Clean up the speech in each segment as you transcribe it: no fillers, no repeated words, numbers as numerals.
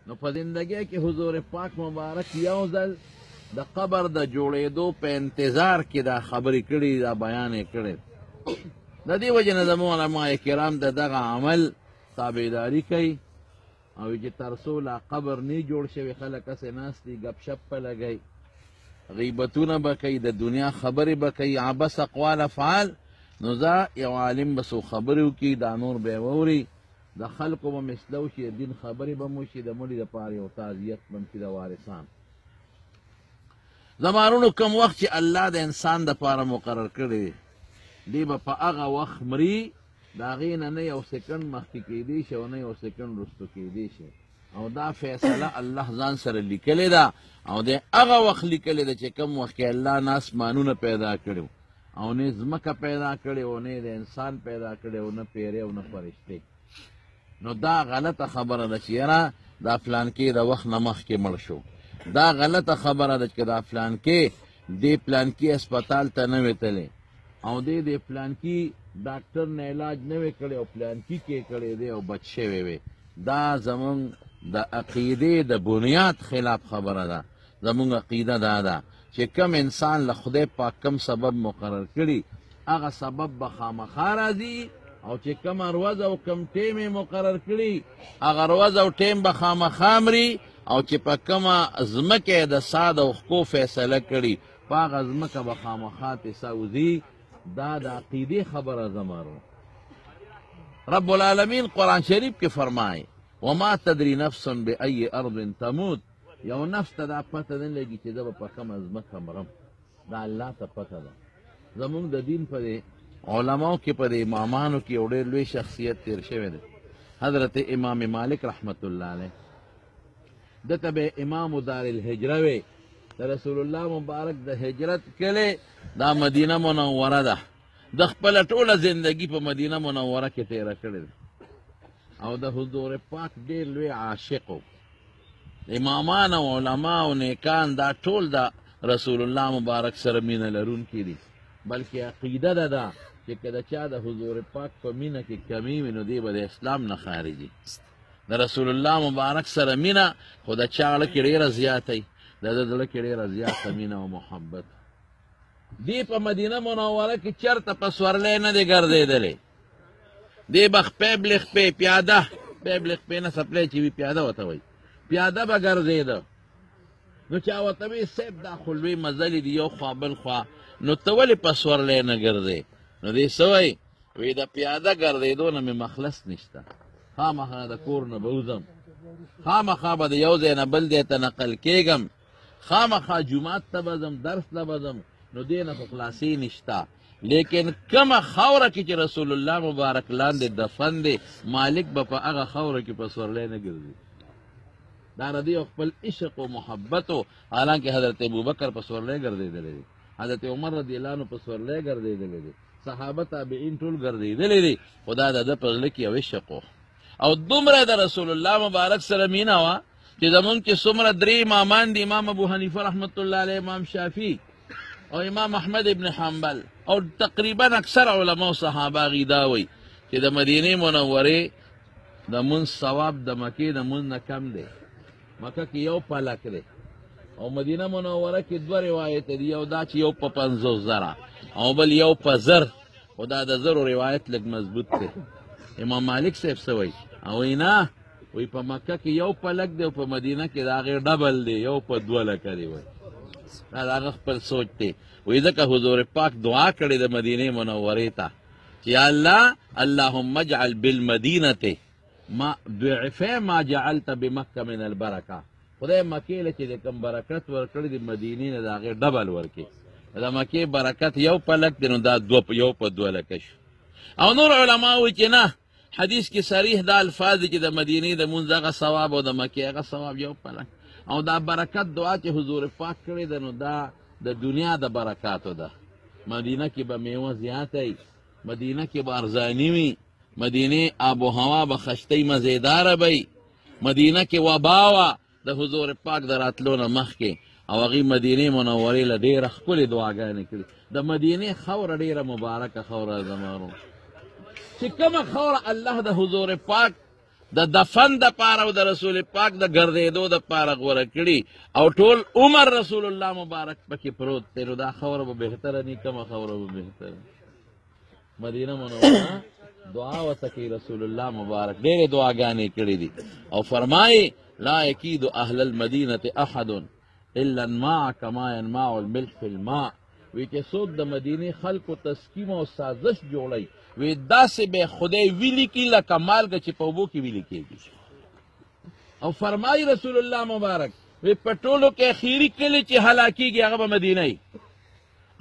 نو په زندګۍ کې حضور پاک مبارک یو ځل د قبر د جوړېدو په انتظار کې دا خبرې کړي، دا بیان یې کړی. د دې وجې نه زموږ علما کرام د دغه عمل تابعداري کوي او چې تر څو لا قبر نه جوړ شوی خلک هسې ناست دي ګپ شپ په لګوي، غیبتونه به کوي، د دنیا خبرې به کوي، عبس اقوال افعال. نو ځه یو عالم به څو خبرې وکړي، دا نور به یې واوري، د خلکو به مثلو شي، د دین خبرې به مو شي، د مړي دپاره یو تعزیت به هم شي د وارثان. زمانونو کم وخت چې الله د انسان دپاره مقرر کړی دی به په هغه وخت مري، د هغې نه یو سکنډ مخکې کیدی شي او نه یو سکنډ وروستو کیدی شي، او دا فیصله الله ځان سره لیکلې ده، او د هغه وخت لیکلې ده چې کم وخت کې الله نه اسمانونه پیدا کړي او نه ځمکه پیدا کړې او نه د انسان پیدا کړی او نه پیرې او نه فرشتې. نو دا غلطه خبره ده چې یاره دا فلانکې د وخت نه مخکې مړ شو. دا غلطه خبره ده چې دا فلانکې دې پلانکي اسپتال ته نه وې تللی او دې پلانکي ډاکټر نه علاج نه وې کړی او پلانکي کې کړی دی او بچ شوی وې. دا زمونږ د عقیدې د بنیاد خلاف خبره ده. زمونږ عقیده دا ده چې کم انسان له خدای پاک کم سبب مقرر کړي هغه سبب به خامخا راځي، او چې کم اروز او کم ټیم یې مقرر کړي هغه اروز او ټیم به خامخا مري، او چې په کومه ځمکه یې د ساد او خکو فیصله کړي په هغه ځمکه به خامخا تیسه وځي. دا د عقیدې خبره زمارو. رب العالمین قرآن شریف کې فرمایي وما تدری نفس بأي ارض تموت، یو نفس ته دا پته نه لګي چې زه به په کومه ځمکه مرم، دا الله ته پته ده. زمونږ د دین په دې علماو کې په دې امامانو کې یو ډېر لوی شخصیت تیر شوی دی، حضرت امام مالک رحمت الله علیه. دته به امام دار الهجره وی، د رسول الله مبارک د هجرت کلی دا مدینه منوره ده، د خپله ټوله زندگی په مدینه منوره کې تیره کړې ده، او د حضور پاک ډېر لوی عاشق و. امامان او علما او نیکان دا ټول د رسول الله مبارک سره مینه لرونکي دي، بلکې عقیده ده ده چې که د چا د حضور پاک په مینه کې کمی وي نو دی به د اسلام نه خارجي. د رسول الله مبارک سره مینه خو د چا زړه کې ډېره زیاته وي، د ده زړه کې ډېره زیاته مینه او محبت. دی په مدینه منوره کې چېرته په سورلی نه دی ګرځېدلی، دی به خپې بلخپې پیاده، خپې بلخپې نه څپلی چې وي پیاده ورته وایي، پیاده به ګرځېده. نو چا ورته وایي صیب دا خو لوی مزلې دي یو خوا بل خوا، نو ته ولې په سورلی نه ګرځې؟ نو دی څه وایي؟ وایي د پیاده ګرځېدو نه مې مخلص نشته، خامخا د کور نه به وځم، خامخا به د یو ځای نه بل ځای ته نقل کېږم، خامخا جومات ته به ځم، درس ته به ځم، نو دې نه خو خلاصي نشته. لیکن کومه خاوره کې چې رسول الله مبارک لاندې دفن دی، مالک به په هغه خاوره کې په سورلی نه ګرځي. دا د دې خپل عشق او محبت و، حالانکه حضرت ابوبکر په سورلی ګرځېدلی دی، حضرت عمر رضی الله عنه په سورلی ګرځېدلی دی، صحابه تابعین ټول ګرځېدلی دی، خو دا د ده په زړه کې یو عشق و. او دومره د رسول الله مبارک سره مینه وه چې زمونږ چې څومره درې امامان دي، امام ابو حنیفه رحمت الله علیه، امام شافعي او امام احمد ابن حنبل او تقریبا اکثر علما او صحابه هغوی دا وایي چې د مدینې منورې د مونځ ثواب د مکې د مونځ نه کم دی. مکه کې یو پلک دی او مدینه منوره کې دوه روایت دی، یو دا چې یو په 50,000 او بل یو په 1000، خو دا د 1000 روایت لږ مضبوط دی. امام مالک صاحب څه وایي؟ وایي نه، وایي په مکه کې یو پلک دی او په مدینه کې د هغې ډبل دی، یو په 2 لکه دی. وایي دا د هغه خپل سوچ دی. وایي ځکه حضور پاک دعا کړې د مدینې منورې ته چې یا الله اللهم اجعل بالمدینة ضعفی ما جعلت بمکه من البرکه، خدای مکې له چې د کوم برکت ورکړی د مدینې نه د هغې ډبل ورکړي. د مکې برکت یو پلک دی نو دا یو په 2 لکه شو. او نور علما وایي چې نه، حدیث کې صریح دا الفاظ دي چې د مدینې د مونځ هغه ثواب او د مکې هغه ثواب یو پلک، او دا برکت دعا چې حضور پاک کړې ده نو دا د دنیا د برکاتو ده. مدینه کې به میوه زیاته وي، مدینه کې به ارزاني وي، مدینه آب و هوا به خشتۍ مزیداره به وي، مدینه کې وبا وه د حضور پاک د راتلو نه مخکې، او هغې مدینې منورې له ډېره ښکلې دعاګانې کړي. د مدینې خوره ډېره مبارکه خوره زمارو، چې کومه خوره الله د حضور پاک د دفن د پاره او د رسول پاک د ګرځېدو د پاره غوره کړي او ټول عمر رسول الله مبارک پکې پروت دی. نو دا خبره به بهتره نی، کومه خبره به بهتره؟ مدینه منوره دعا ورته کوي رسول الله مبارک، ډېرې دعاګانې کړي دي او فرمایي لا یکید اهل المدینة احد الا انماع کما ینماع الملح فی الماء. وی چې څوک د مدینې خلکو تسکیم او سازش جوړوي، وی داسې به خدای ویلي کي لکه مالګه چې په اوبو کې ویلي کېږي. او فرمایي رسول الله مبارک وی په ټولو کې اخیري کلي چې هلاکېږي هغه به مدینه وي.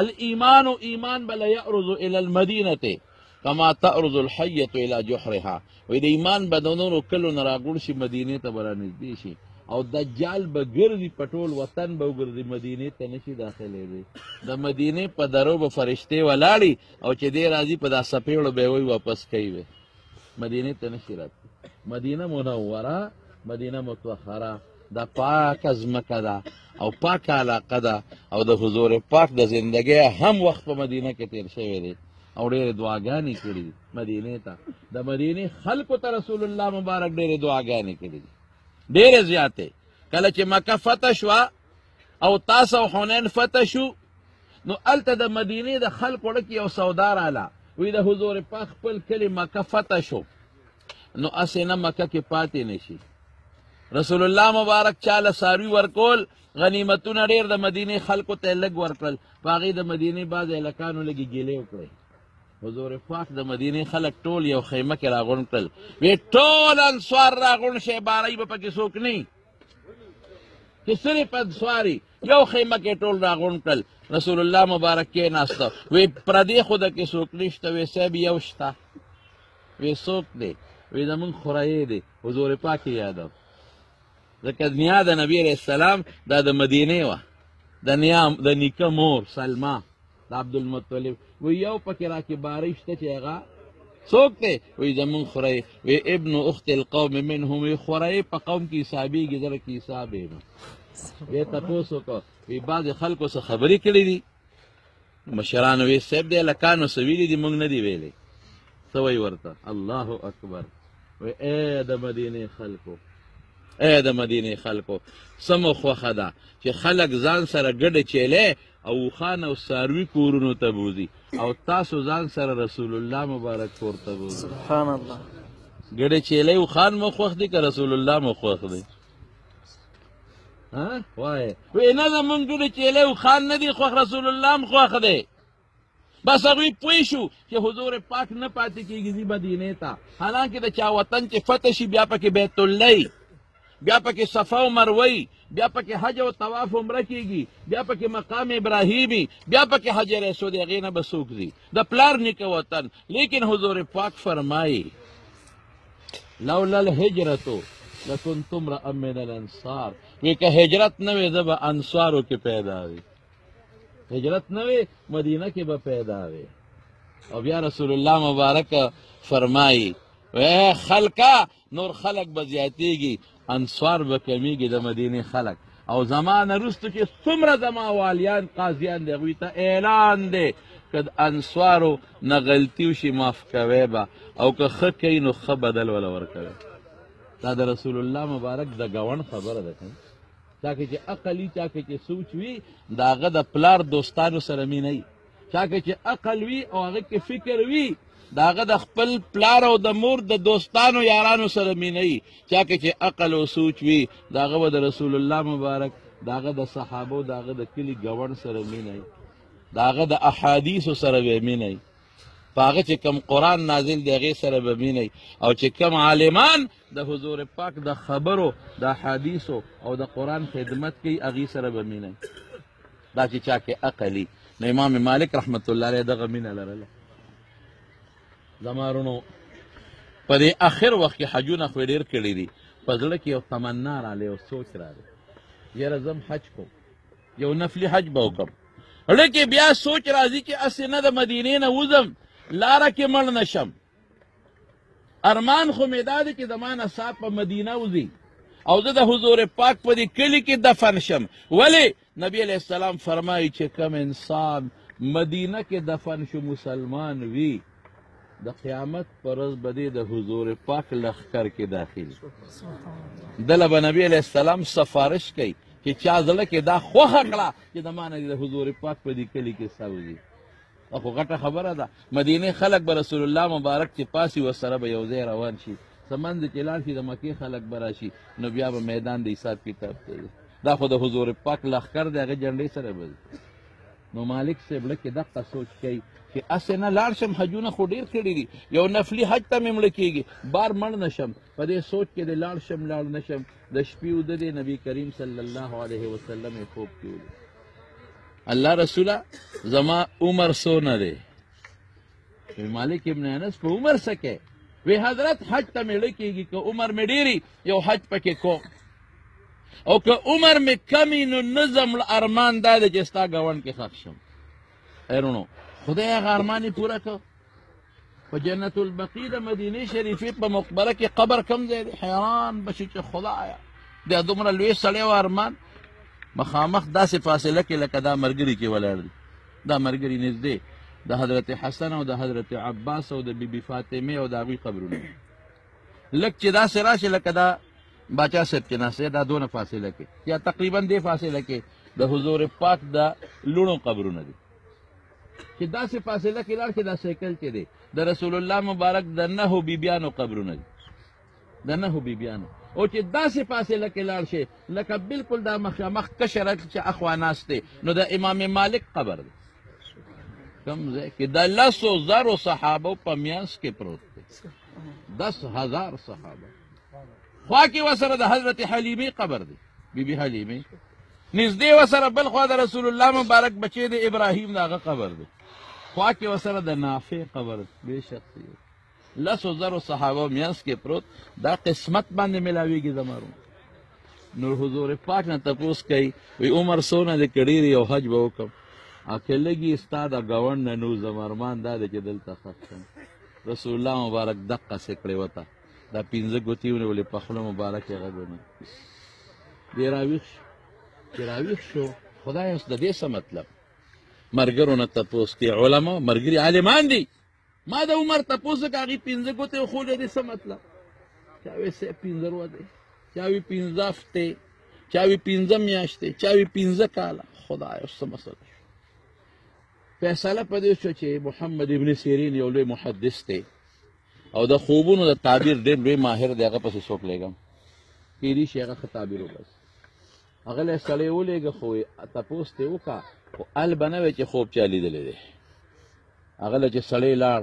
الایمان ایمان به لیعرض الی المدینة کما تعرض الحیة الی جحرها. وی د ایمان به د نورو کلو نه راغونډ شي، مدینې ته به رانږدې شي او دجال به ګرځي، په ټول وطن به وګرځي، مدینې ته نشي داخلېدی. د مدینې په درو به فرشتې ولاړي او چې دی راځي په دا څپېړو به یې وایي واپس کوي وی، مدینې ته نشي راتلی. مدینه منوره، مدینه مطهره دا پاکه ځمکه ده او پاکه علاقه ده او د حضور پاک د زندګۍ هم وخت په مدینه کې تیر شوی دی او ډېرې دعاګانې کړي دي مدینې ته. د مدینې خلکو ته رسول الله مبارک ډېرې دعاګانې کړي دي، ډېرې زیاتې. کله چې مکه فتح شوه او تاس او حنین فتح شو، نو هلته د مدینې د خلکو ډکې یو سودا راله. وی د حضور پاک خپل کلي مکه فتح شو، نو هسې نه مکه کې پاتې نشي. رسول الله مبارک چاله څاروي ورکول، غنیمتونه ډېر د مدینې خلکو ته لږ ورکړل. په هغې د مدینې بعض هلکانو لږې ګیلې وکړئ. حضور پاک د مدینې خلک ټول یو خیمه کې راغونډ کړل. وی ټول انصار راغونډ شئ، بارۍ به پکې څوک نه چې صرف انصاري یو خیمه کې ټول راغونډ کړل. رسول الله مبارک کېناسته، وی پردې خو د کې څوک نشته. وی صاحب یو شته. وی څوک دی؟ وی زمونږ خورایې دی. حضور پاک یې یادو، ځکه نیا د نبي علیه السلام دا د مدینې وه، د نیکه مور سلما د عبدالمطلب. وی یو پکې راکې بارۍ شته چې هغه څوک دی؟ وی زمونږ خورایې. وی ابن اخت القوم منهم. وی خورایې په قوم کې حسابېږي، زه کې حساب یم. وی تپوس وکړه، وی بعضې خلکو څه خبرې کړي دي مشرانو؟ وی صاحب دی هلکانو څه ویلي دي موږ نه دي ویلی. څه وایي ورته؟ الله اکبر. وی ای د مدینې خلکو، ای د مدینې خلکو، سمو خوښه ده چې خلک ځان سره ګډه چیلی او اوښان او څاروي کورونو ته بوځي او تاسو ځان سره رسول الله مبارک کور ته بوځي. سبحان الله. ګډه چیلی اوښان مو خوښ دي که رسول الله مو خوښ دی؟ وایه. وی نه زمونږ ګډه چیلی اوښان نه دي خوښ، رسول الله م خوښ دی. بس هغوی پوه شو چې حضور پاک نه پاتې کېږي ځي مدینې ته. حالانکې د چا وطن چې فتح شي بیا پکې بیت الله، بیا پکې صفا و مروی، بیا پکې حج او طواف عمره کېږي، بیا پکې مقام ابراهیمي، بیا پکې حجر اسود، هغې نه به څوک ځي، د پلار نیکه وطن. لیکن حضور پاک فرمایي لولا الهجرة لکنت امرأ من الانصار. وی که هجرت نه وی زه به انصارو کې پیدا وي، هجرت نه وی مدینه کې به پیدا وي. او بیا رسول الله مبارک فرمایي وی خلکه نور خلک به زیاتېږي، انصار به کمیږي د مدینې خلک. او زمانه وروسته چې څومره زما والیان قاضیان دی هغوی ته اعلان دی که د انصارو نه غلطي وشي معاف کوی به، او که ښه کوي نو ښه بدل وله ورکوی. دا د رسول الله مبارک د ګوڼ خبره ده. چا کې چې عقل وي، چا کې چې سوچ وي، د هغه د پلار دوستانو سره مینه وي. چا کې چې عقل وي او هغه کې فکر وي، د هغه د خپل پلار او د مور د دوستانو یارانو سره مینه وي. چا کې چې عقل او سوچ وي، د هغه به د رسول الله مبارک، د هغه د صحابو، د هغه د کلي ګوڼ سره مینه وي، د هغه د احادیثو سره به مینه وي. په هغه چې کوم قرآن نازل دی هغې سره به مینه وي، او چې کوم عالمان د حضور پاک د خبرو، د احادیثو او د قرآن خدمت کوي هغې سره به مینه وي. دا چې چا کې عقل وي. نو امام مالک رحمت الله علیه دغه مینه لرله. زما وروڼو په دې اخر وخت کې حجونه خو یې ډېر کړي دي، په زړه کې یو تمنا رالی، یو سوچ رالی، یاره زم حج کوم، یو نفلي حج به وکړم. لکه بیا سوچ راځي چې هسې نه د مدینې نه وځم لاره کې مړ نه شم. ارمان خو مې دا دی چې زما نه سا په مدینه وځي او زه د حضور پاک په دې کلي کې دفن شم. ولې؟ نبی علیه السلام فرمایي چې کم انسان مدینه کې دفن شو مسلمان وي، د قیامت پر ورځ به دې د حضور پاک لښکر کې داخل دله به نبي علیه السلام سفارش کوي چې چا زړه کې دا خوښه کړه چې د ما نه د حضور پاک په دې کلي کې سوځي. دا خو غټه خبره ده. مدینې خلک به رسول الله مبارک چې پاسي ورسره به یو ځای روان شي، سمند چې لاړ شي د مکې خلک به راشي، نو بیا به میدان د حساب کتاب کوي. دا خو د حضور پاک لښکر دی، هغه جنډې سره به نو مالک صاحب لکه دقه سوچ کوي چې اسې نه لاړ شم، حجونه خو ډېر کړي دي، یو نفلي حج ته مې مړه کېږي، بار مړ نه شم. په دې سوچ کې د لاړ شم لاړ نه شم. د شپې اوده دی، نبي کریم صلی الله علیه وسلم یې خوب کې ولید. الله رسوله زما عمر څونه دی؟ مالک ابن انس په عمر څه کوي؟ وی حضرت حج ته مې مړه کېږي، که عمر مې ډېري یو حج پکې کوم، او که عمر مې کمی نو نظم ارمان دا دی چې ستا ګاونډ کې ښخ شم. ایرونو خدای هغه ارمان یې پوره کړ. په جنت البقیع د مدینې شریفې په مقبره کې قبر کم ځای دی؟ حیران به شي چې خدایه دا دومره لوی سړی و ارمان مخامخ داسې فاصله کې لکه دا ملګري کې ولاړ دي. دا ملګري نږدې د حضرت حسن او د حضرت عباس او د بیبي فاطمې او د هغوی قبرونه لږ چې داسې راشي لکه دا باچا صاحب چې ناست دی، دا دونه فاصله کې یا تقریبا دې فاصله کې د حضور پاک د لوڼو قبرونه دي چې داسې فاصله کې لاړ شي. دا سیکل چې دی د رسول الله مبارک د 9 بیبیانو قبرونه دي، د 9 بیبیانو، او چې داسې فاصله کې لاړ شي لکه بالکل دا مخامخ کشره چې اخوا ناست دی، نو د امام مالک قبر دی. کم ځای کې د 10,000 صحابو په میانس کې پروت دی، 10,000 صحابه. خوا کې ورسره د حضرت حلیمې قبر دی، بیبي حلیمې. نږدې ورسره بل خوا د رسول الله مبارک بچی د ابراهیم د هغه قبر دی. خوا کې ورسره د نافع قبر بې شخصي 10,000 صحابه میانس کې پروت. دا قسمت باندې ملاویږي زمارو. نور حضور پاک نه تپوس کوي وی عمر څونه دی که ډېر یو حج به وکړم، که لږي ستا د ګاونډ نه نو زمارمان دا دی چې دلته ښخ شم. رسول الله مبارک دقسې کړې وته، دا 5 ګوتې ونیولې په خوله مبارکې غږونه. دې راویښ شو چې راویښ شو خدای اوس د دې څه مطلب؟ ملګرو نه تپوس کوي، علما ملګري عالمان دي. ما د عمر تپوس وکړه، هغې 5 ګوتې وښودې، دې څه مطلب؟ چا وی 15 ورځې، چا وی 15 هفتې، چا وی 15 میاشتې، چا وی 15 کاله. خدای اوس څه مسله شو؟ فیصله په دې شو چې محمد ابن سیرین یو لوی محدث دی او د خوبونو د تعبیر ډېر لوی ماهر دی، هغه پسې څوک لېږم کېدای شي هغه ښه تعبیر وباسي. هغه له سړی ولېږه، خو تپوس ترې وکړه، خو ال به نه وی چې خوب چا لیدلی دی. هغه له چې سړی لاړ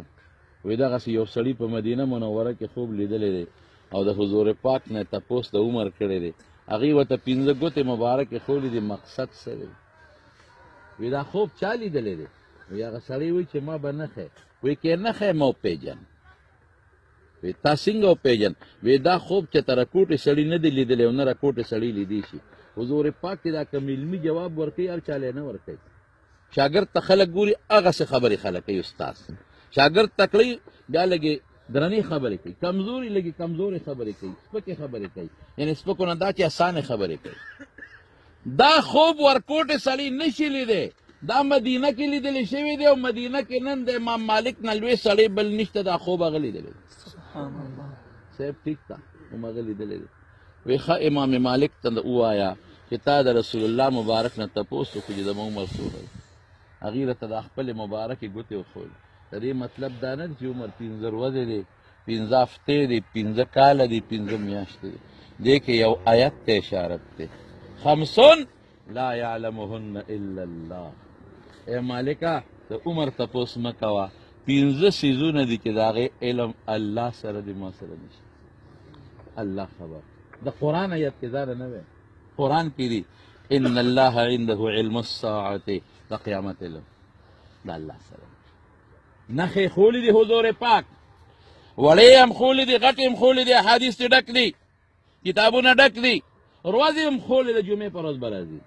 وی دغسې یو سړي په مدینه منوره کې خوب لیدلی دی او د حضور پاک نه تپوس د عمر کړی دی. هغې ورته 5 ګوتې مبارکې ښولې دي، مقصد څه دی؟ وی دا خوب چا لیدلی دی؟ وی هغه سړی وی چې ما به نه ښی، وی که نه ښی ما وپېژن. وی تا څنګه وپېژن؟ وی دا خوب چې ته راکوټې سړي نه دی لیدلی او نه راکوټې سړي لیدی شي. حضور پاک چې دا کوم علمي جواب ورکوي هر چاله نه ورکوي. شاګرد ته خلک ګوري هغسې خبرې خلک کوي. استاد شاګرد تکړی بیا لږې درنې خبرې کوي، کمزوري لږې کمزورې خبرې کوي، سپکې خبرې کوي. یعنې سپکو نه دا چې اسانې خبرې کوي. دا خوب ورکوټې سړي نه شي لیدی، دا مدینه کې لیدلی شوی دی او مدینه کې نن د امام مالک نه لوی سړی بل نشته. دا خوب هغه لیدلی دی. صاحب ټیک ده، هم هغه لیدلی دی. وی ښه امام مالک ته ووایه چې تا د رسول الله مبارک نه تپوس وکړو چې زما عمر څومره دی. هغې راته د خپلې مبارکې ګوتې وښودې. د دې مطلب دا نه دی چې عمر 15 ورځې دی، 15 هفتې دی، 15 کاله دی، 15 میاشتې دی. دې کې یو آیت ته اشارت دی، 5 لا یعلمهن الا الله. ای مالکه د عمر تپوس مه کوه، 15 څیزونه دي چې د هغې علم الله سره دی، ما سره نشته. الله خبر. د قرآن آیت کې دا نه وی، قرآن کې دی ان الله عنده علم الساعة، د قیامت علم د الله سره. نښې ښولې دي حضور پاک، وړې هم ښولې دي، غټې هم ښولې دي، احادیث چې ډک دي، کتابونه ډک دي. ورځې هم ښولې د جمعې په ورځ به راځي،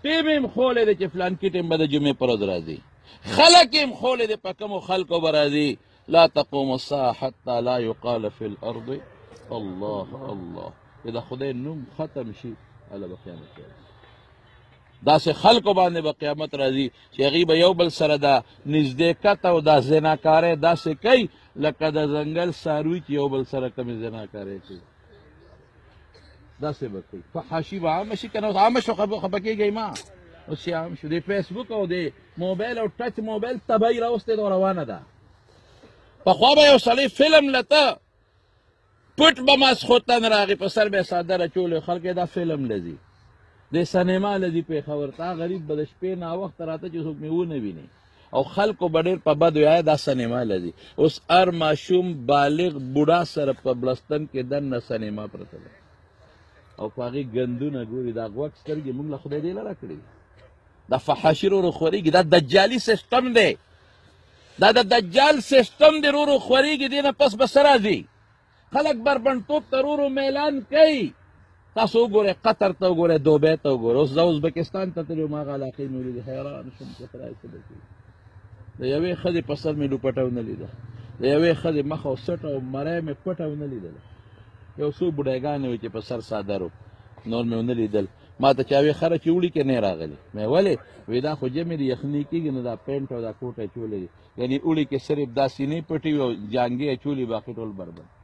ټیم هم ښولې دی چې فلانکي ټیم به د جمعې په ورځ راځي. خلک هم ښولې دی په کومو خلکو به راځي. لا تقوم الساعة حتى لا يقال في الأرض الله الله. چې د خدای نوم ختم شي هله به قیامت راځي. داسې خلکو باندې به قیامت راځي چې هغوی به یو بل سره دا نږدېکت او دا زناکارۍ داسې کوي لکه د ځنګل څاروي چې یو بل سره کمې زناکارۍ کوي، داسې به کوي. فحاشي به عامه شي که نه؟ اوس عامه شو، خفه کېږئ ما. اوس چې عام شو د فیسبوک او د موبایل او ټچ موبایل تباهي راوستې ده او روانه ده. پخوا به یو سړی فلم لته پټ به ماسخوتن راغی، په سر به یې څادر اچولی، خلک یې دا فلم لځي، د سینما لځي پېښور ته. غریب به د شپې ناوخته راته چې څوک مې ونه ویني، او خلکو به ډېر په بد وایه دا سینما لځي. اوس هر ماشوم بالغ بوډا سره په بلستن کې دننه سینما پرته ده او په هغې ګندونه ګوري. دا غوږ سترګې موږ له خدای دې لره کړي، دا فحاشي ورو خورېږي، دا دجالي سیسټم دی، دا د دجال سیسټم دی، ورو خورېږي. دې نه پس به څه راځي؟ خلک بربنډتوب ته ورو میلان کوي. تاسو وګورئ قطر ته وګورئ، دوبۍ ته وګورئ. اوس زه ازبکستان ته تللی وم، هغه علاقې مې ولیدې، حیران شوم چې خدای څه به کوي. د یوې ښځې په سر مې لوپټه ونه لیده، د یوې ښځې مخ او سټ او مری مې پټه ونه لیدله. یو څو بوډایګانې وې چې په سر څادر و، نور مې ونه لیدل. ما ته چا وې خره چې وړي که نه راغلي؟ مې ولې؟ وایي دا خو جمې د یخني کېږي نو دا پینټ او دا کوټ اچولی دي، یعنې اوړي کې صرف دا سینې پټې وي او جانګې اچولي، باقي ټول بربند.